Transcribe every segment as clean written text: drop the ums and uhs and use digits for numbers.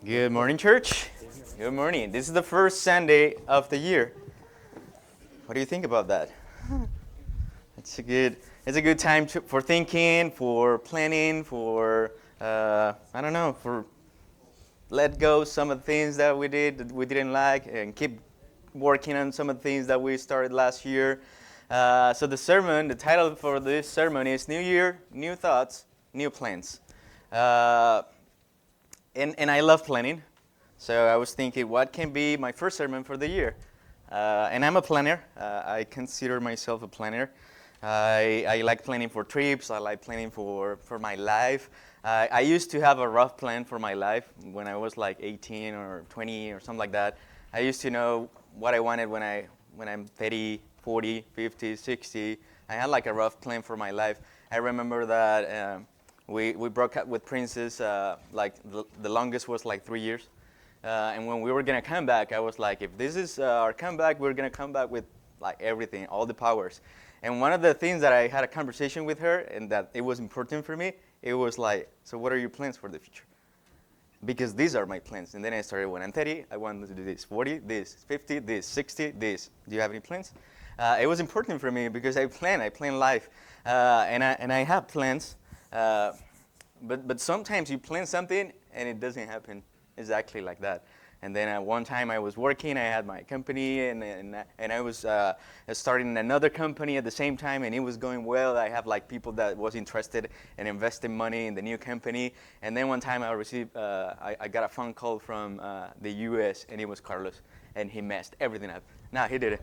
Good morning, church. Good morning. This is the first Sunday of the year. What do you think about that? It's a good time for thinking, for planning, for I don't know, for let go some of the things that we did that we didn't like, and keep working on some of the things that we started last year. So the title for this sermon is New Year, New Thoughts, New Plans. And I love planning. So I was thinking, what can be my first sermon for the year? And I'm a planner. I consider myself a planner. I like planning for trips. I like planning for my life. I used to have a rough plan for my life when I was like 18 or 20 or something like that. I used to know what I wanted when I'm 30, 40, 50, 60. I had like a rough plan for my life. I remember that we broke up with Princess, like the longest was like 3 years. And when we were going to come back, I was like, if this is our comeback, we're going to come back with like everything, all the powers. And one of the things that I had a conversation with her and that it was important for me, it was like, so what are your plans for the future? Because these are my plans. And then I started, when I'm 30, I want to do this, 40, this, 50, this, 60, this. Do you have any plans? It was important for me because I plan life. And I have plans. But sometimes you plan something and it doesn't happen exactly like that. And then at one time I was working, I had my company, and I was starting another company at the same time, and it was going well. I have like people that was interested in investing money in the new company. And then one time I got a phone call from the U.S., and it was Carlos, and he messed everything up. No, he did it.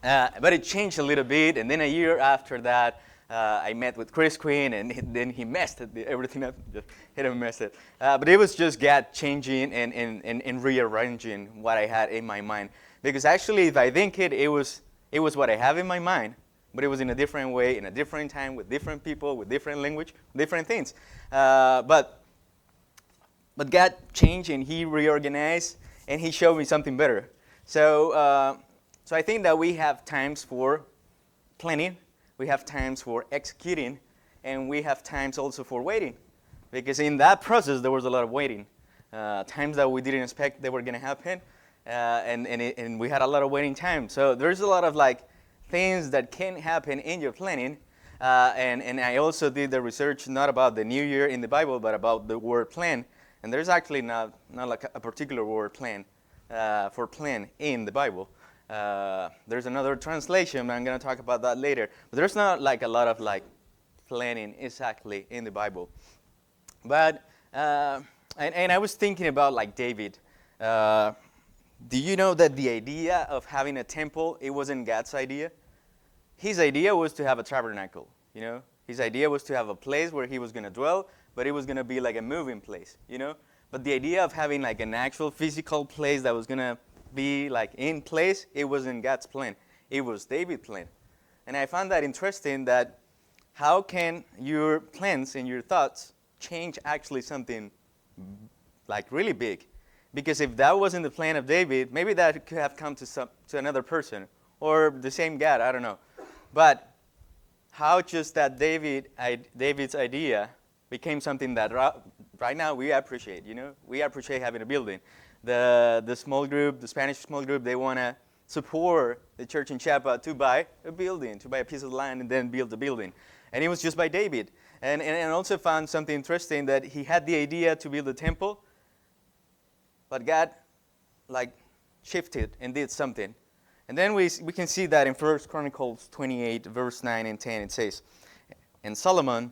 But it changed a little bit, and then a year after that, I met with Chris Quinn, and then he messed everything up. He didn't mess it. But it was just God changing and rearranging what I had in my mind. Because actually, if I think it was what I have in my mind, but it was in a different way, in a different time, with different people, with different language, different things. But God changed, and He reorganized, and He showed me something better. So I think that we have times for planning. We have times for executing, and we have times also for waiting. Because in that process, there was a lot of waiting. Times that we didn't expect they were going to happen, and we had a lot of waiting time. So there's a lot of like things that can happen in your planning. And I also did the research not about the New Year in the Bible, but about the word plan. And there's actually not like a particular word plan for plan in the Bible. There's another translation, but I'm going to talk about that later. But there's not like a lot of like planning exactly in the Bible. But and I was thinking about like David. Do you know that the idea of having a temple, it wasn't God's idea? His idea was to have a tabernacle. You know, his idea was to have a place where he was going to dwell, but it was going to be like a moving place. You know, but the idea of having like an actual physical place that was going to be like in place, it wasn't God's plan. It was David's plan. And I found that interesting, that how can your plans and your thoughts change actually something like really big? Because if that wasn't the plan of David, maybe that could have come to another person or the same God, I don't know. But how just that David's idea became something that right now we appreciate, you know? We appreciate having a building. The small group, the Spanish small group, they want to support the church in Chiapa to buy a building, to buy a piece of land and then build the building. And it was just by David. And I also found something interesting, that he had the idea to build a temple, but God like shifted and did something. And then we can see that in 1 Chronicles 28, verse 9 and 10, it says, "And Solomon,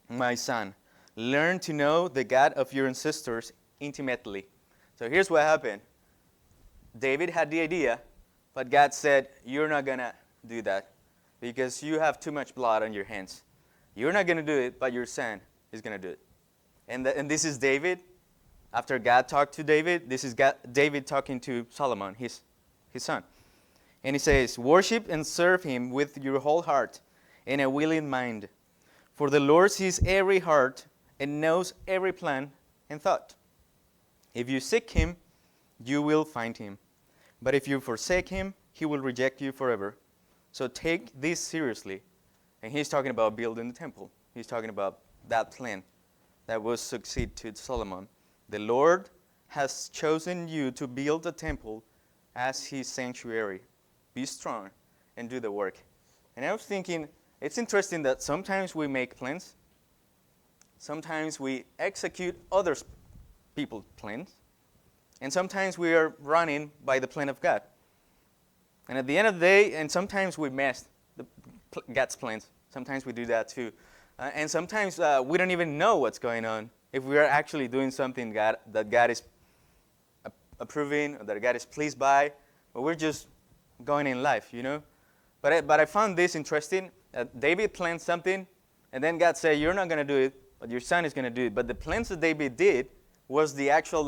my son, learn to know the God of your ancestors intimately." So here's what happened. David had the idea, but God said, you're not going to do that because you have too much blood on your hands. You're not going to do it, but your son is going to do it. And this is David. After God talked to David, this is David talking to Solomon, his son. And he says, "Worship and serve him with your whole heart and a willing mind. For the Lord sees every heart and knows every plan and thought. If you seek him, you will find him. But if you forsake him, he will reject you forever. So take this seriously." And he's talking about building the temple. He's talking about that plan that will succeed to Solomon. The Lord has chosen you to build the temple as his sanctuary. Be strong and do the work. And I was thinking, it's interesting that sometimes we make plans. Sometimes we execute other people's plans. And sometimes we are running by the plan of God. And at the end of the day, and sometimes we mess God's plans. Sometimes we do that too. And sometimes we don't even know what's going on. If we are actually doing something that God is approving, or that God is pleased by, but we're just going in life, you know. But I found this interesting. David planned something, and then God said, you're not going to do it, but your son is going to do it. But the plans that David did was the actual,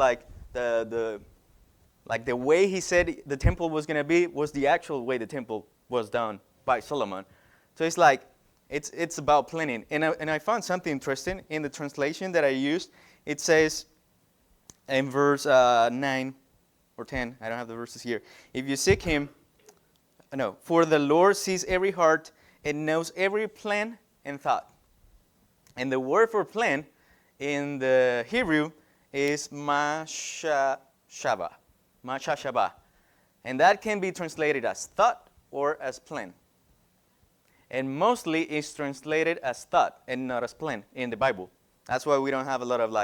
the way he said the temple was going to be was the actual way the temple was done by Solomon. So it's like, it's about planning. And I found something interesting in the translation that I used. It says in verse 9 or 10, I don't have the verses here. If you seek him, for the Lord sees every heart and knows every plan and thought. And the word for plan in the Hebrew is mashashaba. And that can be translated as thought or as plan. And mostly it's translated as thought and not as plan in the Bible. That's why we don't have a lot of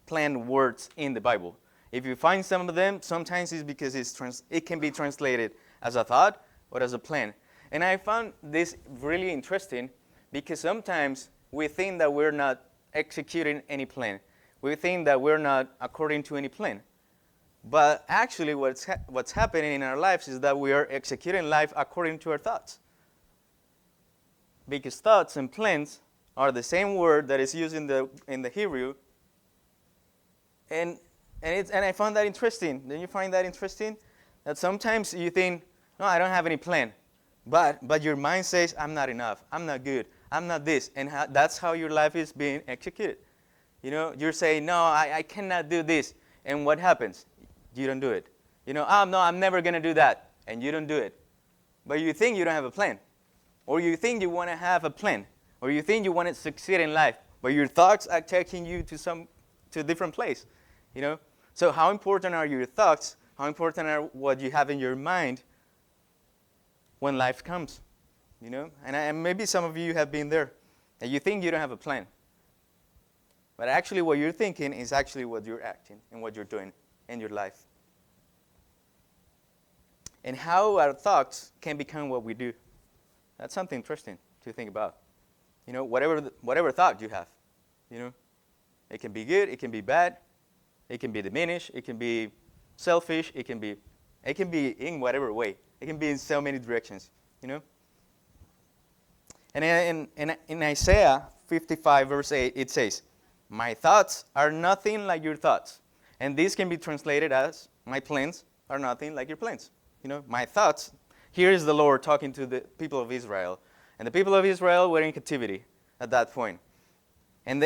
plan words in the Bible. If you find some of them, sometimes it's because it can be translated as a thought or as a plan. And I found this really interesting because sometimes we think that we're not executing any plan. We think that we're not according to any plan. But actually what's happening in our lives is that we are executing life according to our thoughts. Because thoughts and plans are the same word that is used in the Hebrew. And I found that interesting. Don't you find that interesting? That sometimes you think, no, I don't have any plan. But your mind says, I'm not enough. I'm not good. I'm not this. And that's how your life is being executed. You know, you're saying, no, I cannot do this. And what happens? You don't do it. You know, no, I'm never going to do that. And you don't do it. But you think you don't have a plan. Or you think you want to have a plan. Or you think you want to succeed in life. But your thoughts are taking you to a different place. You know? So how important are your thoughts? How important are what you have in your mind when life comes? You know? And maybe some of you have been there. And you think you don't have a plan. But actually what you're thinking is actually what you're acting and what you're doing in your life. And how our thoughts can become what we do. That's something interesting to think about. You know, whatever thought you have, you know, it can be good, it can be bad, it can be diminished, it can be selfish, it can be in whatever way. It can be in so many directions, you know. And in Isaiah 55 verse 8, it says, my thoughts are nothing like your thoughts. And this can be translated as, my plans are nothing like your plans. You know, my thoughts. Here is the Lord talking to the people of Israel. And the people of Israel were in captivity at that point. And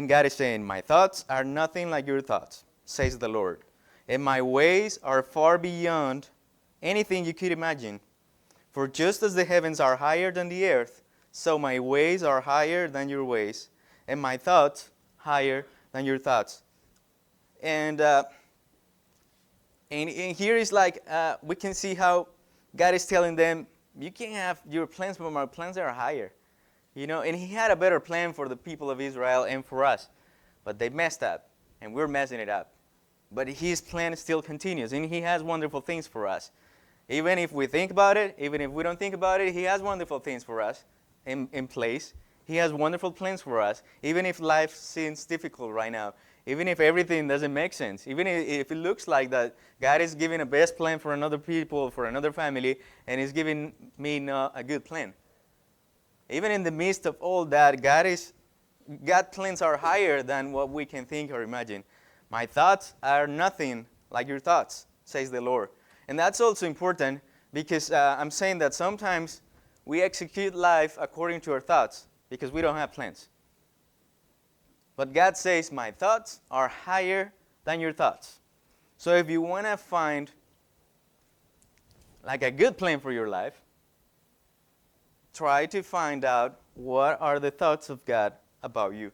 God is saying, my thoughts are nothing like your thoughts, says the Lord. And my ways are far beyond anything you could imagine. For just as the heavens are higher than the earth, so my ways are higher than your ways, and my thoughts higher than your thoughts. And here is we can see how God is telling them, you can have your plans, but my plans are higher. You know, and he had a better plan for the people of Israel and for us. But they messed up, and we're messing it up. But his plan still continues, and he has wonderful things for us. Even if we think about it, even if we don't think about it, he has wonderful things for us in place. He has wonderful plans for us, even if life seems difficult right now. Even if everything doesn't make sense, even if it looks like that God is giving a best plan for another people, for another family, and is giving me not a good plan. Even in the midst of all that, God's plans are higher than what we can think or imagine. My thoughts are nothing like your thoughts, says the Lord. And that's also important because I'm saying that sometimes we execute life according to our thoughts because we don't have plans. But God says, my thoughts are higher than your thoughts. So if you want to find a good plan for your life, try to find out what are the thoughts of God about you.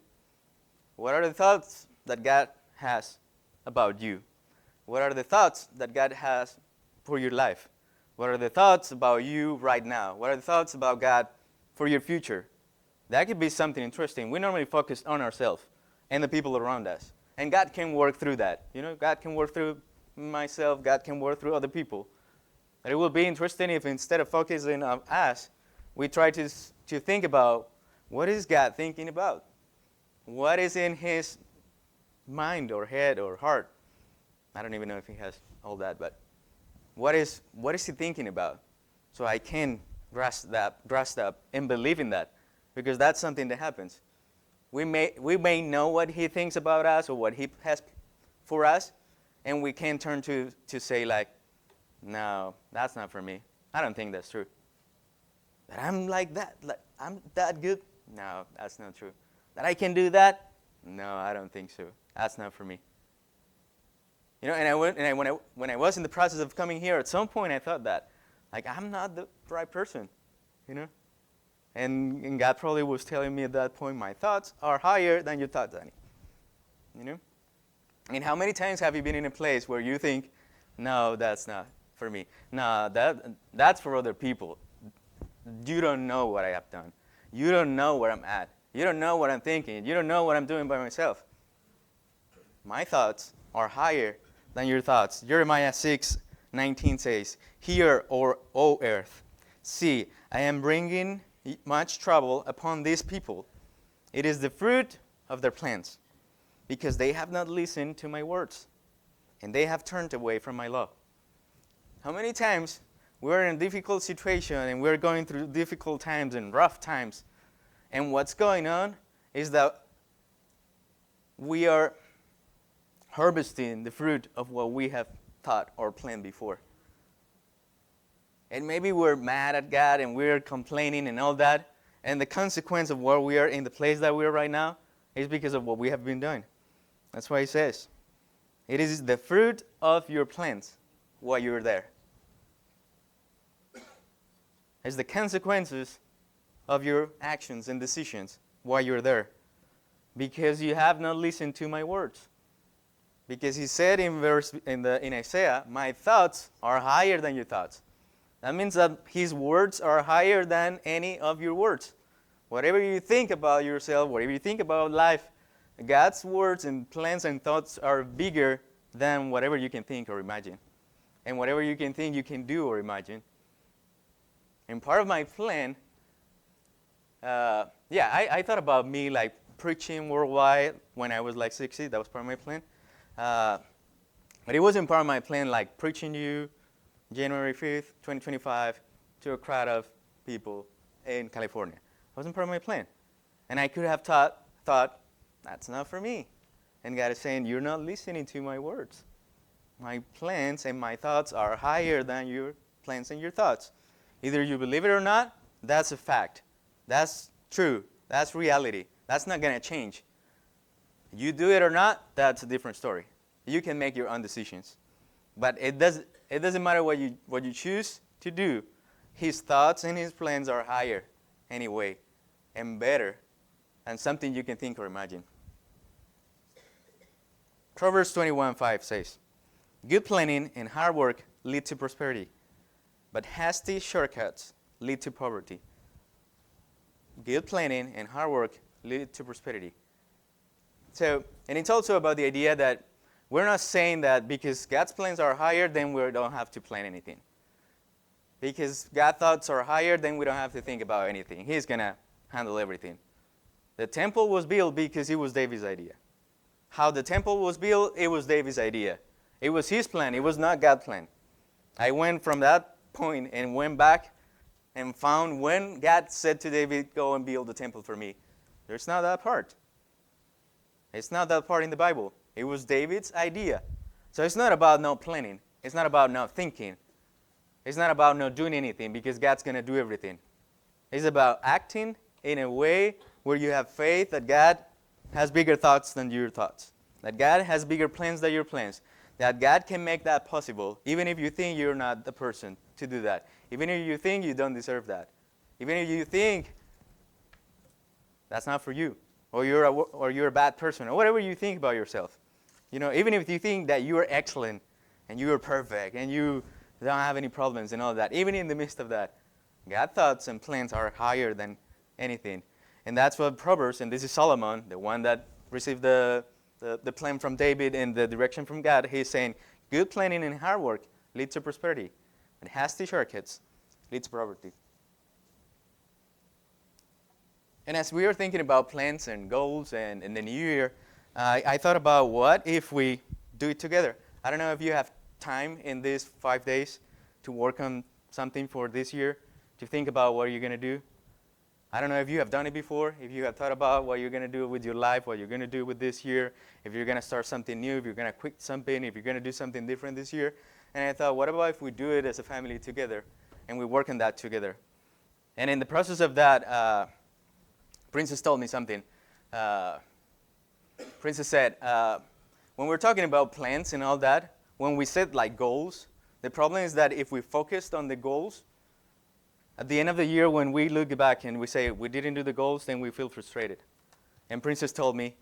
What are the thoughts that God has about you? What are the thoughts that God has for your life? What are the thoughts about you right now? What are the thoughts about God for your future? That could be something interesting. We normally focus on ourselves and the people around us. And God can work through that. God can work through myself. God can work through other people. But it will be interesting if instead of focusing on us, we try to think about what is God thinking about? What is in his mind or head or heart? I don't even know if he has all that, but what is he thinking about? So I can grasp that and believe in that, because that's something that happens. We may know what he thinks about us or what he has for us, and we can turn to say like, no, that's not for me. I don't think that's true. That I'm like that, like I'm that good? No, that's not true. That I can do that? No, I don't think so. That's not for me. When I was in the process of coming here, at some point I thought that, like, I'm not the right person, And God probably was telling me at that point, my thoughts are higher than your thoughts, Danny. And how many times have you been in a place where you think, no, that's not for me. No, that's for other people. You don't know what I have done. You don't know where I'm at. You don't know what I'm thinking. You don't know what I'm doing by myself. My thoughts are higher than your thoughts. Jeremiah 6:19 says, Hear, O earth, see, I am bringing much trouble upon these people. It is the fruit of their plans, because they have not listened to my words, and they have turned away from my law. How many times we're in a difficult situation and we're going through difficult times and rough times, and what's going on is that we are harvesting the fruit of what we have thought or planned before. And maybe we're mad at God and we're complaining and all that, and the consequence of where we are in the place that we are right now is because of what we have been doing. That's why he says, it is the fruit of your plans while you're there. It's the consequences of your actions and decisions while you're there. Because you have not listened to my words. Because he said in Isaiah, my thoughts are higher than your thoughts. That means that his words are higher than any of your words. Whatever you think about yourself, whatever you think about life, God's words and plans and thoughts are bigger than whatever you can think or imagine. And whatever you can think, you can do or imagine. And part of my plan, I thought about me like preaching worldwide when I was like 60. That was part of my plan. But it wasn't part of my plan like preaching you January 5th, 2025 to a crowd of people in California. It wasn't part of my plan. And I could have thought, that's not for me. And God is saying, you're not listening to my words. My plans and my thoughts are higher than your plans and your thoughts. Either you believe it or not, that's a fact. That's true. That's reality. That's not going to change. You do it or not, that's a different story. You can make your own decisions. But it doesn't matter what you choose to do. His thoughts and his plans are higher anyway and better than something you can think or imagine. Proverbs 21:5 says, good planning and hard work lead to prosperity, but hasty shortcuts lead to poverty. Good planning and hard work lead to prosperity. So, and it's also about the idea that we're not saying that because God's plans are higher, then we don't have to plan anything. Because God's thoughts are higher, then we don't have to think about anything. He's going to handle everything. The temple was built because it was David's idea. How the temple was built, it was David's idea. It was his plan. It was not God's plan. I went from that point and went back and found when God said to David, go and build the temple for me. There's not that part. It's not that part in the Bible. It was David's idea. So it's not about not planning. It's not about not thinking. It's not about not doing anything because God's going to do everything. It's about acting in a way where you have faith that God has bigger thoughts than your thoughts. That God has bigger plans than your plans. That God can make that possible even if you think you're not the person to do that. Even if you think you don't deserve that. Even if you think that's not for you. Or you're a bad person. Or whatever you think about yourself. Even if you think that you are excellent and you are perfect and you don't have any problems and all that, even in the midst of that, God's thoughts and plans are higher than anything. And that's what Proverbs, and this is Solomon, the one that received the plan from David and the direction from God. He's saying, good planning and hard work leads to prosperity, and hasty shortcuts leads to poverty. And as we were thinking about plans and goals and the new year, I thought about what if we do it together. I don't know if you have time in these 5 days to work on something for this year, to think about what you're going to do. I don't know if you have done it before, if you have thought about what you're going to do with your life, what you're going to do with this year, if you're going to start something new, if you're going to quit something, if you're going to do something different this year. And I thought, what about if we do it as a family together and we work on that together? And in the process of that, Princess told me something. Princess said, when we're talking about plans and all that, when we set like goals, the problem is that if we focused on the goals, at the end of the year when we look back and we say we didn't do the goals, then we feel frustrated. And Princess told me,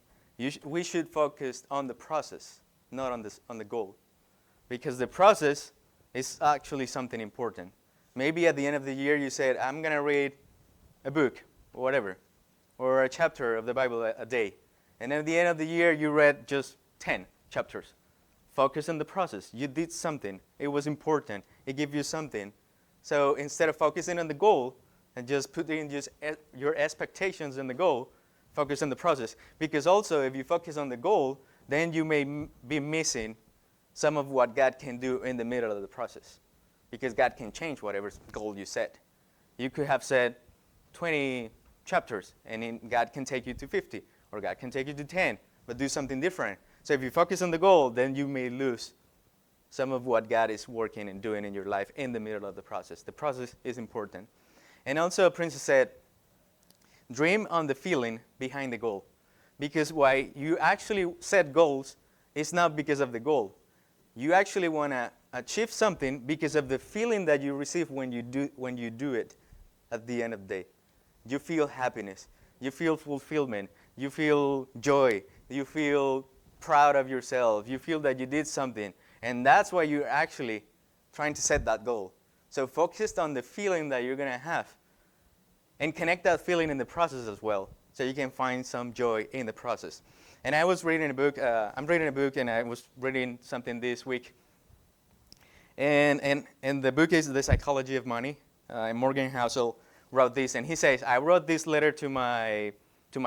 we should focus on the process, not on the goal. Because the process is actually something important. Maybe at the end of the year you said, I'm going to read a book or whatever, or a chapter of the Bible a day. And at the end of the year you read just 10 chapters. Focus on the process. You did something. It was important. It gave you something. So instead of focusing on the goal and just putting just your expectations in the goal, focus on the process. Because also if you focus on the goal, then you may be missing some of what God can do in the middle of the process. Because God can change whatever goal you set. You could have said 20 chapters, and God can take you to 50, or God can take you to 10, but do something different. So if you focus on the goal, then you may lose some of what God is working and doing in your life in the middle of the process. The process is important. And also, Princess said, dream on the feeling behind the goal. Because why you actually set goals is not because of the goal. You actually want to achieve something because of the feeling that you receive when you do it at the end of the day. You feel happiness. You feel fulfillment. You feel joy. You feel proud of yourself. You feel that you did something. And that's why you're actually trying to set that goal. So focus on the feeling that you're going to have. And connect that feeling in the process as well. So you can find some joy in the process. And I was reading a book. I'm reading a book, and I was reading something this week. And the book is The Psychology of Money. And Morgan Housel wrote this. And he says, I wrote this letter to my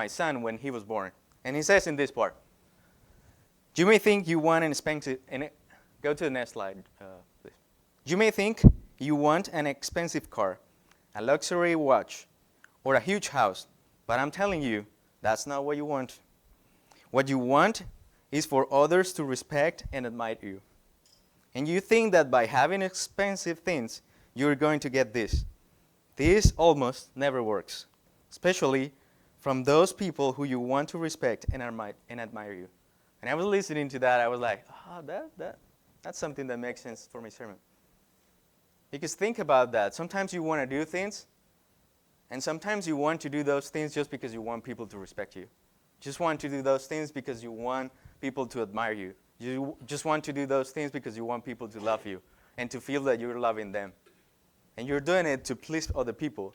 son when he was born. And he says in this part, you may think you want an expensive... Go to the next slide, please. You may think you want an expensive car, a luxury watch, or a huge house, but I'm telling you, that's not what you want. What you want is for others to respect and admire you. And you think that by having expensive things, you're going to get this. This almost never works, especially from those people who you want to respect and admire you. And I was listening to that, I was like, that's something that makes sense for my sermon. Because think about that. Sometimes you want to do things, and sometimes you want to do those things just because you want people to respect you. Just want to do those things because you want people to admire you. You just want to do those things because you want people to love you and to feel that you're loving them. And you're doing it to please other people.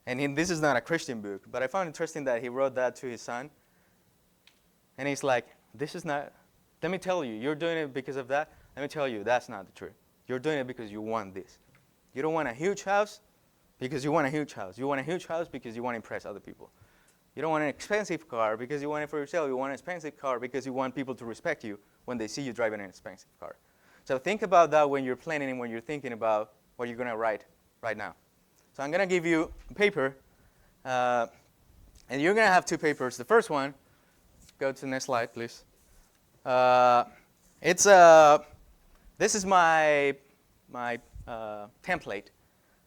And this is not a Christian book, but I found it interesting that he wrote that to his son. And he's like, this is not... Let me tell you, you're doing it because of that. Let me tell you, that's not the truth. You're doing it because you want this. You don't want a huge house because you want a huge house. You want a huge house because you want to impress other people. You don't want an expensive car because you want it for yourself. You want an expensive car because you want people to respect you when they see you driving an expensive car. So think about that when you're planning and when you're thinking about what you're going to write right now. So I'm going to give you a paper, and you're going to have two papers. The first one, go to the next slide, please. This is my template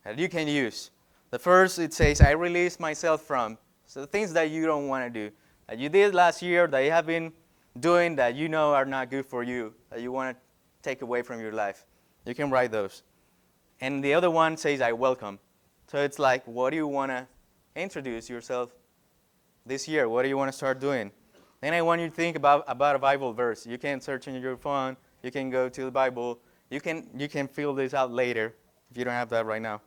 that you can use. The first, it says, I release myself from. So the things that you don't want to do, that you did last year, that you have been doing, that you know are not good for you, that you want to take away from your life. You can write those. And the other one says, I welcome. So it's like, what do you want to introduce yourself this year? What do you want to start doing? Then I want you to think about a Bible verse. You can search in your phone. You can go to the Bible. You can fill this out later if you don't have that right now.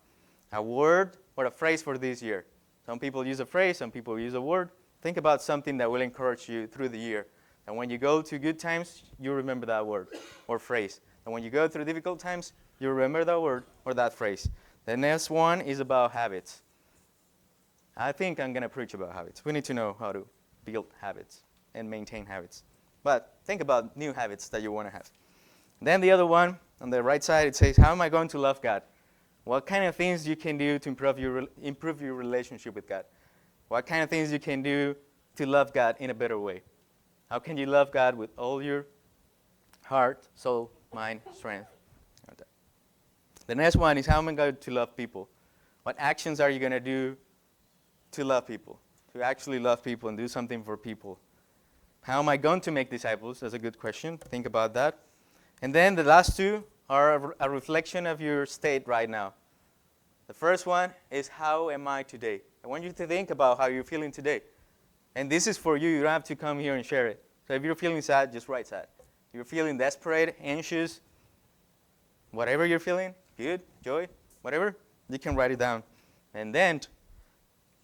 A word or a phrase for this year. Some people use a phrase. Some people use a word. Think about something that will encourage you through the year. And when you go to good times, you remember that word or phrase. And when you go through difficult times, you remember that word or that phrase. The next one is about habits. I think I'm going to preach about habits. We need to know how to build habits and maintain habits. But think about new habits that you want to have. Then the other one, on the right side, it says, how am I going to love God? What kind of things you can do to improve your relationship with God? What kind of things you can do to love God in a better way? How can you love God with all your heart, soul, mind, strength? The next one is, how am I going to love people? What actions are you going to do to love people? To actually love people and do something for people? How am I going to make disciples? That's a good question. Think about that. And then the last two are a reflection of your state right now. The first one is, how am I today? I want you to think about how you're feeling today. And this is for you. You don't have to come here and share it. So if you're feeling sad, just write sad. If you're feeling desperate, anxious, whatever you're feeling, good, joy, whatever, you can write it down. And then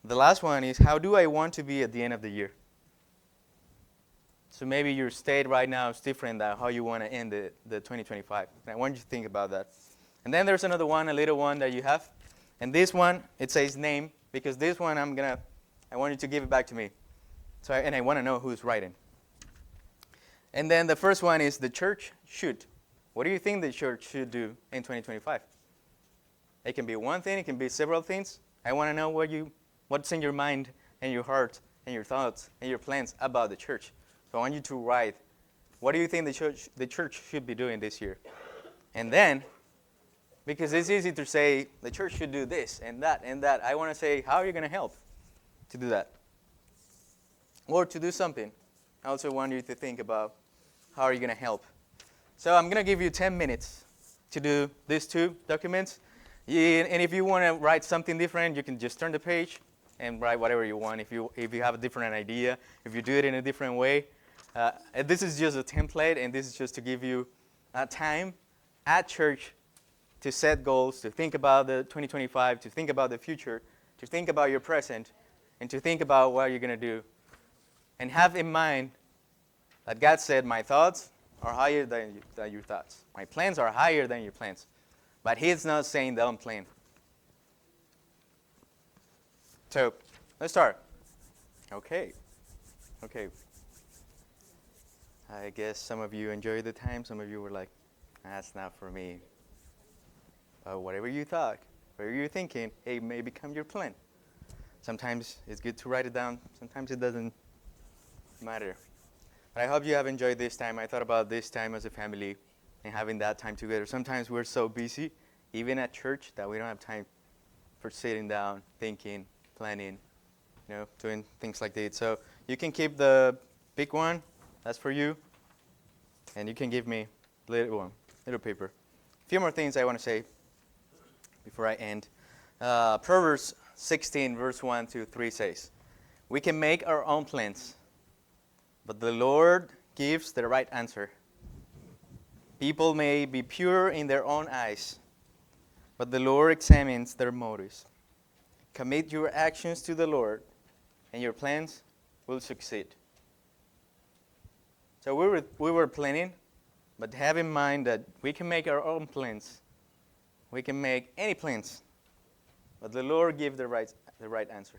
the last one is, how do I want to be at the end of the year? So maybe your state right now is different than how you want to end the 2025. And I want you to think about that. And then there's another one, a little one that you have. And this one, it says name, because this one I want you to give it back to me. And I want to know who's writing. And then the first one is, the church should. What do you think the church should do in 2025? It can be one thing. It can be several things. I want to know what's in your mind and your heart and your thoughts and your plans about the church. So I want you to write, what do you think the church should be doing this year? And then, because it's easy to say, the church should do this and that and that, I want to say, how are you going to help to do that? Or to do something. I also want you to think about, how are you going to help? So I'm going to give you 10 minutes to do these two documents. And if you want to write something different, you can just turn the page and write whatever you want. If you have a different idea, if you do it in a different way. This is just a template, and this is just to give you time at church to set goals, to think about the 2025, to think about the future, to think about your present, and to think about what you're going to do. And have in mind that God said, my thoughts are higher than your thoughts. My plans are higher than your plans. But He's not saying don't plan. So, let's start. Okay. I guess some of you enjoyed the time. Some of you were like, that's not for me. Whatever you thought, whatever you're thinking, it may become your plan. Sometimes it's good to write it down. Sometimes it doesn't matter. But I hope you have enjoyed this time. I thought about this time as a family and having that time together. Sometimes we're so busy, even at church, that we don't have time for sitting down, thinking, planning, doing things like that. So you can keep the big one. That's for you. And you can give me the little one, little paper. A few more things I want to say before I end. Proverbs 16, verse 1 to 3 says, we can make our own plans, but the Lord gives the right answer. People may be pure in their own eyes, but the Lord examines their motives. Commit your actions to the Lord, and your plans will succeed. So we were planning, but have in mind that we can make our own plans. We can make any plans, but the Lord gives the right answer.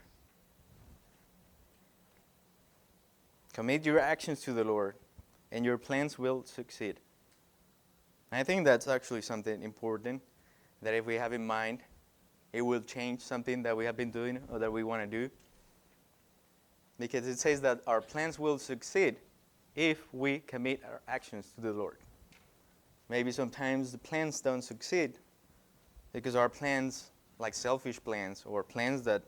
Commit your actions to the Lord, and your plans will succeed. And I think that's actually something important, that if we have in mind, it will change something that we have been doing or that we want to do. Because it says that our plans will succeed if we commit our actions to the Lord. Maybe sometimes the plans don't succeed because our plans, like selfish plans or plans that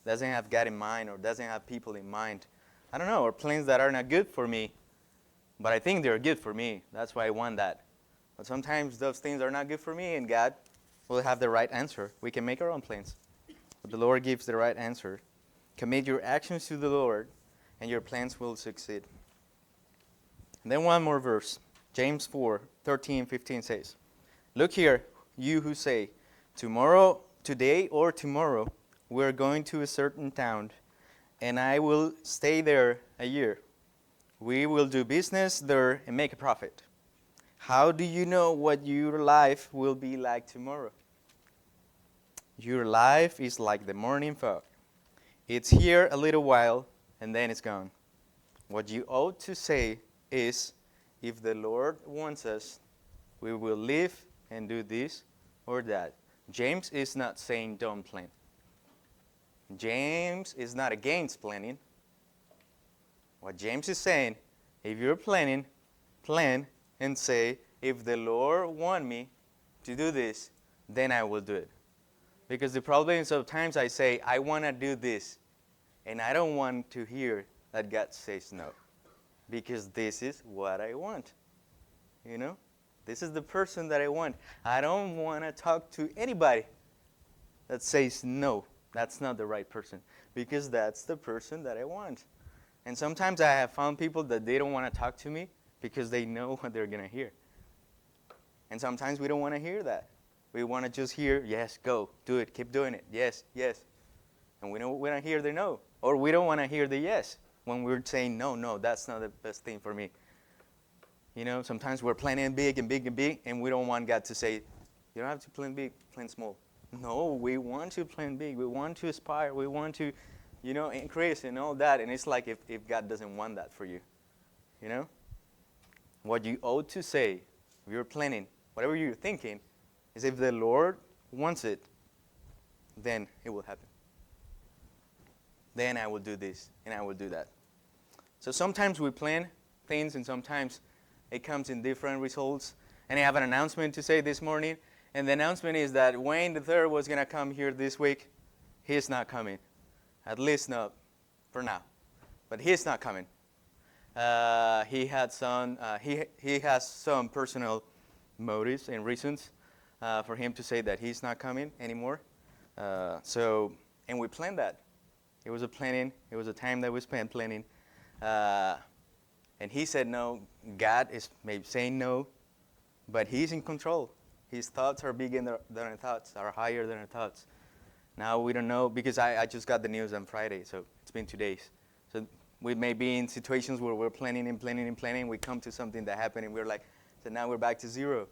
doesn't have God in mind or doesn't have people in mind, I don't know, or plans that are not good for me, but I think they're good for me. That's why I want that. But sometimes those things are not good for me, and God will have the right answer. We can make our own plans, but the Lord gives the right answer. Commit your actions to the Lord, and your plans will succeed. And then one more verse. James 4:13-15 says, "Look here, you who say, tomorrow, today or tomorrow, we're going to a certain town, and I will stay there a year. We will do business there and make a profit. How do you know what your life will be like tomorrow? Your life is like the morning fog. It's here a little while, and then it's gone. What you ought to say is, if the Lord wants us, we will live and do this or that." James is not saying don't plan. James is not against planning. What James is saying, if you're planning, plan and say, if the Lord wants me to do this, then I will do it. Because the problem is sometimes I say, I want to do this, and I don't want to hear that God says no. Because this is what I want. You know? This is the person that I want. I don't want to talk to anybody that says no. That's not the right person. Because that's the person that I want. And sometimes I have found people that they don't want to talk to me because they know what they're going to hear. And sometimes we don't want to hear that. We want to just hear, yes, go, do it, keep doing it, yes, yes. And we don't want to hear the no. Or we don't want to hear the yes when we're saying, no, that's not the best thing for me. You know, sometimes we're planning big and big and big, and we don't want God to say, you don't have to plan big, plan small. No, we want to plan big. We want to aspire. We want to, increase and all that. And it's like if God doesn't want that for you, you know? What you ought to say, if you're planning, whatever you're thinking, is if the Lord wants it, then it will happen. Then I will do this, and I will do that. So sometimes we plan things, and sometimes it comes in different results. And I have an announcement to say this morning. And the announcement is that Wayne the third was going to come here this week. He's not coming. At least not for now. But he's not coming. He has some personal motives and reasons for him to say that he's not coming anymore. And we planned that. It was a planning. It was a time that we spent planning. And he said no. God is maybe saying no, but he's in control. His thoughts are bigger than our thoughts, are higher than our thoughts. Now we don't know, because I just got the news on Friday, so it's been 2 days. So we may be in situations where we're planning and planning and planning. We come to something that happened, and we're like, so now we're back to zero.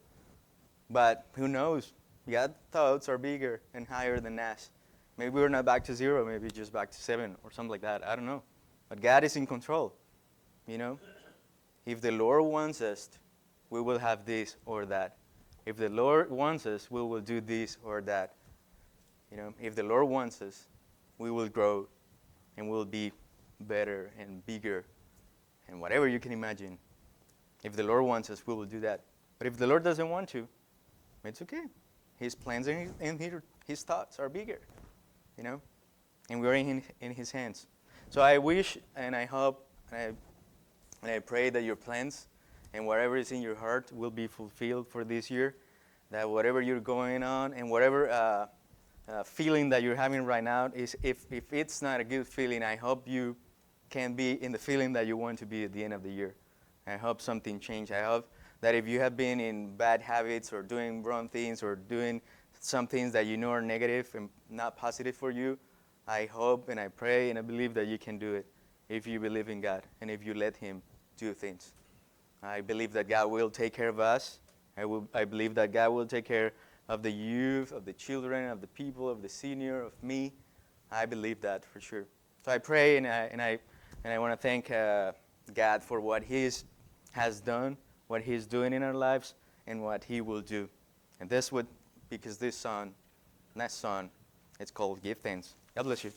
But who knows? God's thoughts are bigger and higher than us. Maybe we're not back to zero, maybe just back to 7 or something like that. I don't know. But God is in control, you know? If the Lord wants us, we will have this or that. If the Lord wants us, we will do this or that. You know, if the Lord wants us, we will grow and we'll be better and bigger and whatever you can imagine. If the Lord wants us, we will do that. But if the Lord doesn't want to, it's okay. His plans and his thoughts are bigger, you know, and we're in his hands. So I wish and I hope and I pray that your plans and whatever is in your heart will be fulfilled for this year. That whatever you're going on and whatever feeling that you're having right now, is if it's not a good feeling, I hope you can be in the feeling that you want to be at the end of the year. I hope something changed. I hope that if you have been in bad habits or doing wrong things or doing some things that you know are negative and not positive for you, I hope and I pray and I believe that you can do it if you believe in God and if you let Him do things. I believe that God will take care of us. I believe that God will take care of the youth, of the children, of the people, of the senior, of me. I believe that for sure. So I pray and I want to thank God for what He has done, what He's doing in our lives, and what He will do. And because this song, next song, it's called Give Thanks. God bless you.